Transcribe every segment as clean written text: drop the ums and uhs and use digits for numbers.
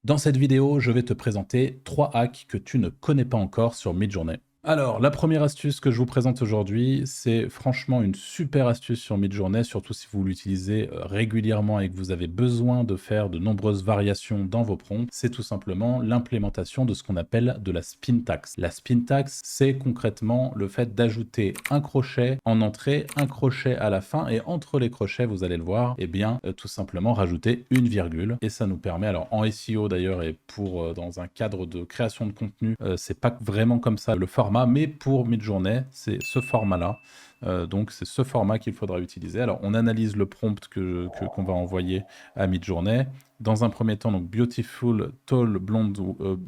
Dans cette vidéo, je vais te présenter 3 hacks que tu ne connais pas encore sur Midjourney. Alors, la première astuce que je vous présente aujourd'hui, c'est franchement une super astuce sur Midjourney, surtout si vous l'utilisez régulièrement et que vous avez besoin de faire de nombreuses variations dans vos prompts. C'est tout simplement l'implémentation de ce qu'on appelle de la spin tax. La spin tax, c'est concrètement le fait d'ajouter un crochet en entrée, un crochet à la fin, et entre les crochets, vous allez le voir, eh bien, tout simplement rajouter une virgule. Et ça nous permet, alors en SEO d'ailleurs, et pour dans un cadre de création de contenu, c'est pas vraiment comme ça le format, mais pour Midjourney, c'est ce format-là. Donc c'est ce format qu'il faudra utiliser. Alors on analyse le prompt qu'on va envoyer à Midjourney. Dans un premier temps, donc Beautiful Tall Blonde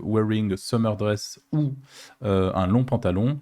Wearing a Summer Dress ou un long pantalon,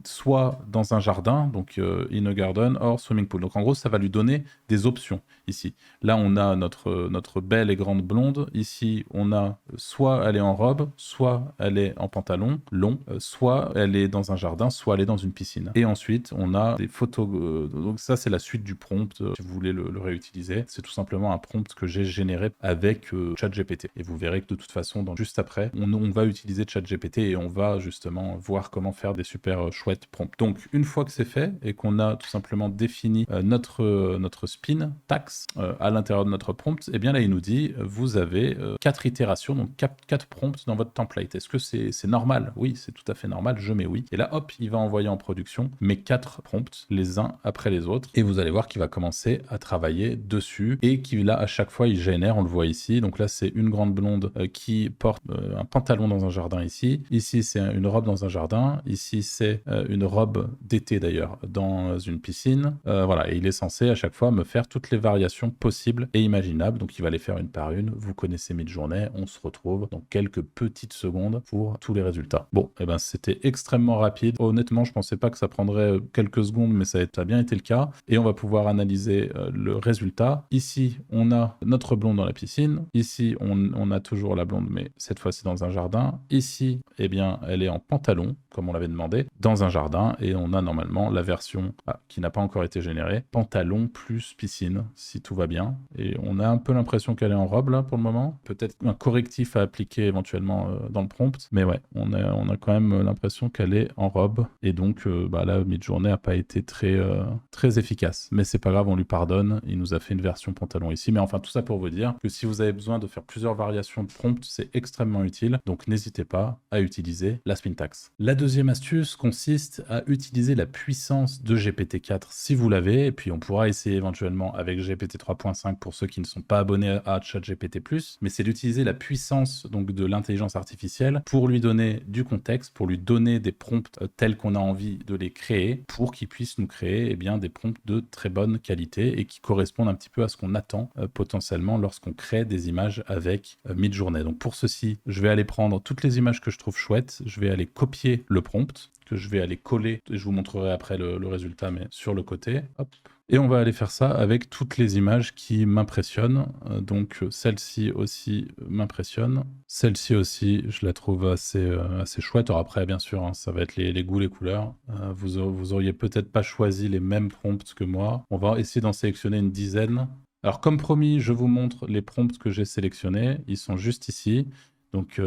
soit dans un jardin, donc in a garden, or swimming pool. Donc en gros, ça va lui donner des options ici. Là, on a notre belle et grande blonde. Ici, on a soit elle est en robe, soit elle est en pantalon long, soit elle est dans un jardin, soit elle est dans une piscine. Et ensuite, on a des photos. Donc ça, c'est la suite du prompt. Si vous voulez le réutiliser, c'est tout simplement un prompt que j'ai généré avec ChatGPT. Et vous verrez que de toute façon, juste après, on va utiliser ChatGPT et on va justement voir comment faire des super chouettes prompts. Donc, une fois que c'est fait et qu'on a tout simplement défini notre spin tax à l'intérieur de notre prompt, et bien là, il nous dit, vous avez 4 itérations, donc 4 prompts dans votre template. Est-ce que c'est normal? Oui, c'est tout à fait normal, je mets oui. Et là, hop, il va envoyer en production mes 4 prompts, les uns après les autres. Et vous allez voir qu'il va commencer à travailler dessus et qu'il là, à chaque fois, il génère, on le voit ici. Donc là, c'est une grande blonde qui porte un pantalon dans un jardin ici. Ici, c'est une robe dans un jardin. Ici, c'est une robe d'été d'ailleurs dans une piscine. Voilà, et il est censé à chaque fois me faire toutes les variations possibles et imaginables. Donc il va les faire une par une. Vous connaissez Midjourney, on se retrouve dans quelques petites secondes pour tous les résultats. Bon, et ben c'était extrêmement rapide. Honnêtement, je pensais pas que ça prendrait quelques secondes, mais ça a bien été le cas. Et on va pouvoir analyser le résultat. Ici, on a notre blonde dans la piscine. Ici, on a toujours la blonde, mais cette fois-ci dans un jardin. Ici, eh bien, elle est en pantalon, comme on l'avait demandé, dans un jardin. Et on a normalement la version qui n'a pas encore été générée, pantalon plus piscine, si tout va bien. Et on a un peu l'impression qu'elle est en robe, là, pour le moment. Peut-être un correctif à appliquer éventuellement dans le prompt. Mais ouais, on a quand même l'impression qu'elle est en robe. Et donc, là, Midjourney n'a pas été très efficace. Mais c'est pas grave, on lui pardonne. Il nous a fait une version pantalon ici. Mais enfin, tout ça pour vous dire que si vous avez besoin de faire plusieurs variations de prompt, c'est extrêmement utile. Donc, n'hésitez pas à utiliser la spin tax. La deuxième astuce consiste à utiliser la puissance de GPT-4 si vous l'avez. Et puis, on pourra essayer éventuellement avec GPT 3.5 pour ceux qui ne sont pas abonnés à ChatGPT+. Mais c'est d'utiliser la puissance donc de l'intelligence artificielle pour lui donner du contexte, pour lui donner des prompts tels qu'on a envie de les créer, pour qu'il puisse nous créer des prompts de très bonne qualité et qui correspondent un petit peu à ce qu'on attend potentiellement lorsqu'on crée des images avec Midjourney. Donc pour ceci, je vais aller prendre toutes les images que je trouve chouettes, je vais aller copier le prompt, que je vais aller coller, et je vous montrerai après le résultat, mais sur le côté. Hop. Et on va aller faire ça avec toutes les images qui m'impressionnent. Donc celle-ci aussi m'impressionne. Celle-ci aussi, je la trouve assez chouette. Alors après, bien sûr, ça va être les goûts, les couleurs. Vous auriez peut-être pas choisi les mêmes prompts que moi. On va essayer d'en sélectionner une dizaine. Alors comme promis, je vous montre les prompts que j'ai sélectionnés. Ils sont juste ici. Donc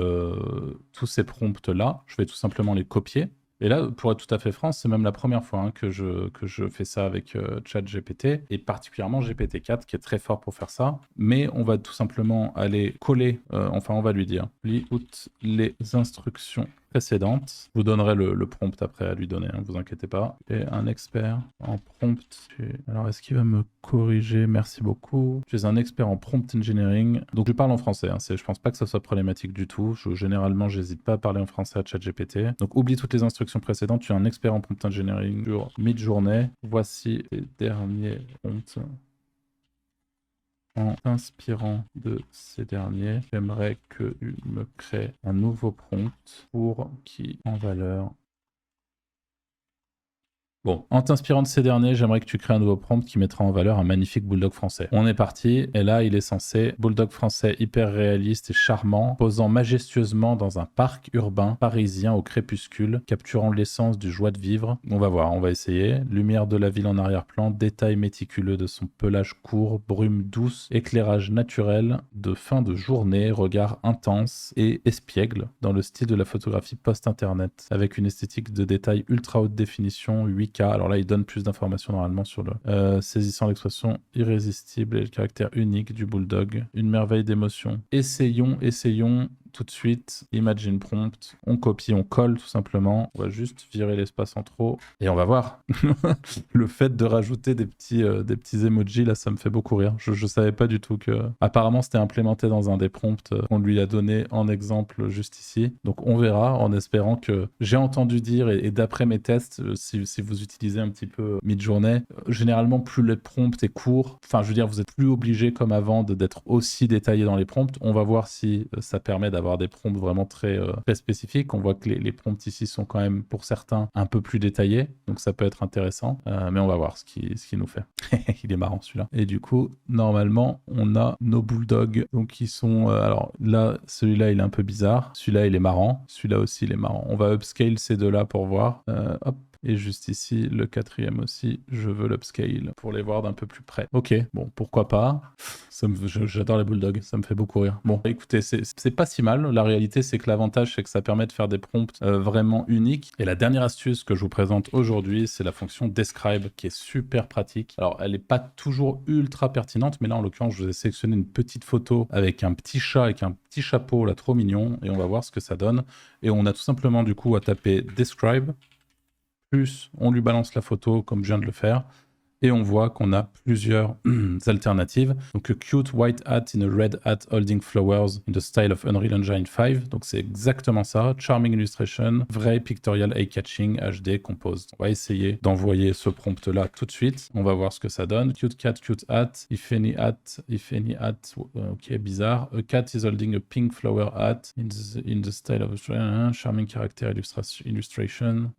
tous ces prompts-là, je vais tout simplement les copier. Et là, pour être tout à fait franc, c'est même la première fois que je fais ça avec ChatGPT, et particulièrement GPT-4 qui est très fort pour faire ça. Mais on va tout simplement aller coller, on va lui dire, lis toutes les instructions précédentes. Je vous donnerai le prompt après à lui donner, vous inquiétez pas. Et un expert en prompt. Alors, est-ce qu'il va me corriger? Merci beaucoup. Je suis un expert en prompt engineering. Donc, je parle en français. Je pense pas que ça soit problématique du tout. Généralement, j'hésite pas à parler en français à ChatGPT. Donc, oublie toutes les instructions précédentes. Tu es un expert en prompt engineering sur Midjourney. Voici les derniers prompts. En t'inspirant de ces derniers, j'aimerais que tu me crées un nouveau prompt pour qui en valeur Bon, en t'inspirant de ces derniers, j'aimerais que tu crées un nouveau prompt qui mettra en valeur un magnifique bulldog français. On est parti, et là, il est censé bulldog français hyper réaliste et charmant, posant majestueusement dans un parc urbain parisien au crépuscule, capturant l'essence du joie de vivre. On va voir, on va essayer. Lumière de la ville en arrière-plan, détails méticuleux de son pelage court, brume douce, éclairage naturel de fin de journée, regard intense et espiègle dans le style de la photographie post-internet, avec une esthétique de détail ultra haute définition, 8K. Alors là, il donne plus d'informations normalement sur le saisissant l'expression irrésistible et le caractère unique du bulldog. Une merveille d'émotion. Essayons tout de suite. Imagine prompt. On copie, on colle tout simplement. On va juste virer l'espace en trop et on va voir. Le fait de rajouter des petits emojis, là, ça me fait beaucoup rire. Je savais pas du tout que... Apparemment, c'était implémenté dans un des prompts qu'on lui a donné en exemple juste ici. Donc, on verra en espérant que... J'ai entendu dire, et d'après mes tests, si vous utilisez un petit peu Midjourney, généralement, plus le prompt est court, enfin, je veux dire, vous êtes plus obligé, comme avant, d'être aussi détaillé dans les prompts. On va voir si ça permet d'avoir des prompts vraiment très spécifiques. On voit que les prompts ici sont quand même, pour certains, un peu plus détaillés. Donc, ça peut être intéressant. Mais on va voir ce qu'il nous fait. Il est marrant, celui-là. Et du coup, normalement, on a nos bulldogs. Donc, ils sont... alors là, celui-là, il est un peu bizarre. Celui-là, il est marrant. Celui-là aussi, il est marrant. On va upscale ces deux-là pour voir. Hop. Et juste ici, le quatrième aussi, je veux l'upscale pour les voir d'un peu plus près. Ok, bon, pourquoi pas. J'adore les bulldogs, ça me fait beaucoup rire. Bon, écoutez, c'est pas si mal. La réalité, c'est que l'avantage, c'est que ça permet de faire des prompts vraiment uniques. Et la dernière astuce que je vous présente aujourd'hui, c'est la fonction Describe, qui est super pratique. Alors, elle n'est pas toujours ultra pertinente, mais là, en l'occurrence, je vous ai sélectionné une petite photo avec un petit chat, avec un petit chapeau, là, trop mignon. Et on va voir ce que ça donne. Et on a tout simplement, du coup, à taper Describe. Plus on lui balance la photo comme je viens de le faire, et on voit qu'on a plusieurs alternatives. Donc, a cute white hat in a red hat holding flowers in the style of Unreal Engine 5. Donc, c'est exactement ça. Charming illustration, vrai pictorial eye-catching, HD, compose. On va essayer d'envoyer ce prompt-là tout de suite. On va voir ce que ça donne. Cute cat, cute hat, if any hat, ok, bizarre. A cat is holding a pink flower hat in the style of charming character illustration.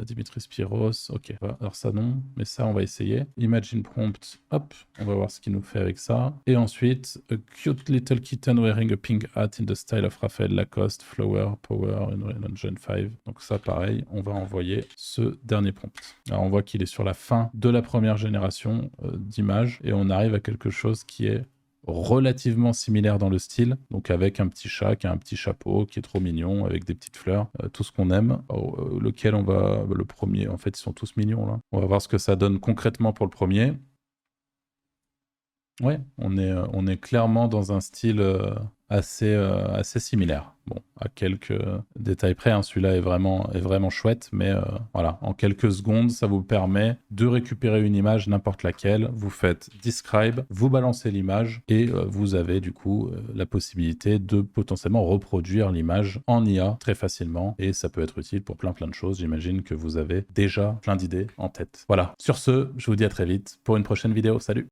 Dimitri Spiros, ok. Alors ça non, mais ça on va essayer. Imagine prompt, hop, on va voir ce qu'il nous fait avec ça. Et ensuite, a cute little kitten wearing a pink hat in the style of Raphaël Lacoste, flower, power, Unreal Engine 5. Donc ça, pareil, on va envoyer ce dernier prompt. Alors on voit qu'il est sur la fin de la première génération d'images et on arrive à quelque chose qui est relativement similaire dans le style, donc avec un petit chat qui a un petit chapeau qui est trop mignon, avec des petites fleurs, tout ce qu'on aime. Lequel on va... le premier, en fait, ils sont tous mignons, là. On va voir ce que ça donne concrètement pour le premier. Ouais, on est clairement dans un style assez similaire. Bon, à quelques détails près, hein, celui-là est vraiment chouette, mais voilà, en quelques secondes, ça vous permet de récupérer une image, n'importe laquelle, vous faites Describe, vous balancez l'image, et vous avez du coup la possibilité de potentiellement reproduire l'image en IA très facilement, et ça peut être utile pour plein de choses. J'imagine que vous avez déjà plein d'idées en tête. Voilà, sur ce, je vous dis à très vite pour une prochaine vidéo. Salut!